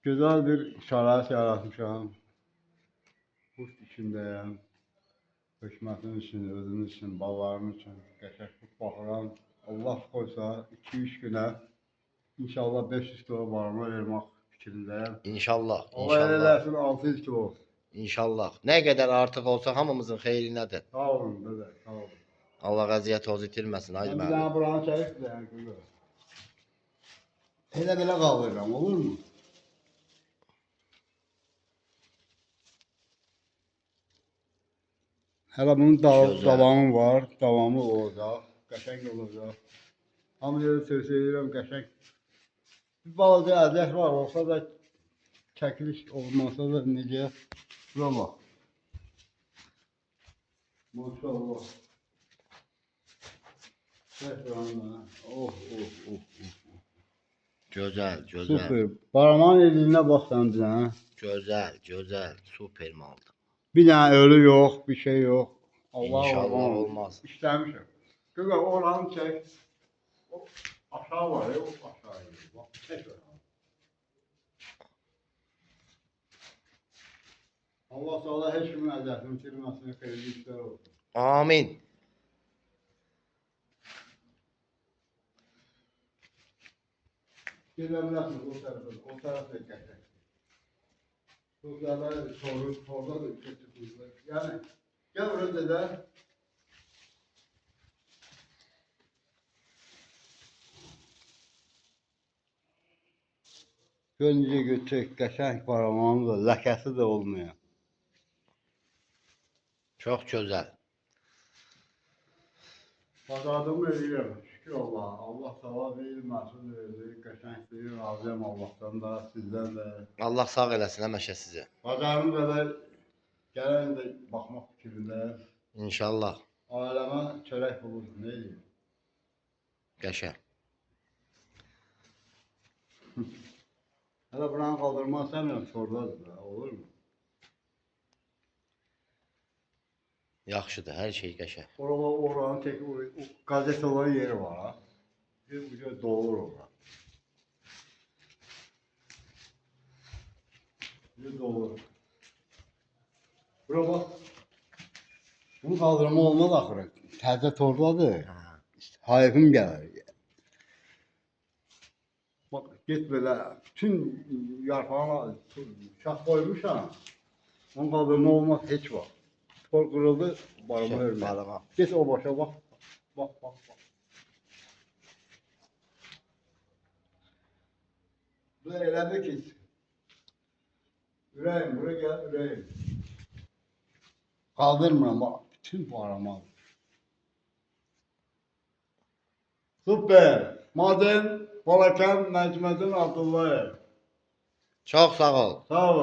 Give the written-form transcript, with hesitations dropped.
Güzel bir şərait yaratmışam. Quş içindəyəm. Hökumətin üçün, özüm üçün, balalarım üçün qəşəng baxıram. Allah qoysa 2-3 günə inşallah 500 kilo barama vermək fikrindəyəm. İnşallah, Allah inşallah, eləsin 600 kilo. inşallah. Ne kadar artık olsa hamımızın xeyrinədir. Sağ olun dede, sağ olun. Allah əziyyət toz itirməsin, haydi Ben bir müəllim. tane buranı çekip de yani kızı. Hele böyle kaldıracağım, olur mu? Hele bunun Güzel. davamı var, davamı olacak, qəşəng olacak. Hamıya da tövsiyə edirəm, qəşəng. Bir balaca əziyyət var, olsa da çəkiliş olmasa da necə? Şuna bax. Maşallah. Şəhranla. Oh, oh, oh, oh. Güzel, güzel, Super. Baraman elinə bax sən bir dənə. güzel, güzel, süper maldı. Bir dənə ölü yox, bir şey yox. Allah İnşallah Allah. olmaz. İşləmişəm. Qıqa oranı çək. O aşağı var ya, o aşağı gedir. Bax, çək oranı. Allah sağla heç kimin əzətini itirməsin, xeyirli işlər olsun. Amin. Gedəmləsin o tərəfə gətir. Sözlərdə torda da götürürlər. Yəni, gəl oraya dedə. Gör necə götürək, qəşəng baramanı da, ləkəsi də olmayan. Çok güzel. Bazadımı edirəm, şükür Allah. Allah savab verir, məhsul verir, qəşəngdir, razıyam Allahdan da, sizdən də. Allah sağ eləsin həmişə sizi. Bacarım qədər gələn də baxmaq fikrindəyəm. İnşallah. Ailəmə çörək bulur, nə edeyim? Qəşəng. Hələ buranı qaldırmaq istəmirəm, sordadır da, olur mu? Yaxşıdır, hər şey qəşəng. Oranın tek o gazet olan yeri var ha. Bir uca dolur orada. Bir dolur. Bura bak. Bunu kaldırma olmaz axırı. Təzə torladır. Hayfım gəlir. Bak get belə bütün yarpağına şax koymuşam. Onu kaldırma olmaz heç var. Tor kırıldı, barama ölmez. Barama. Get o başa bak. Bak bak bak. Bu elədir ki, ürəyim, buraya gel, ürəyim. Kaldırmıram bak, bütün barama. Süper. Maden Balakan Necmettin Abdullayev. Çok sağ ol. Sağ ol.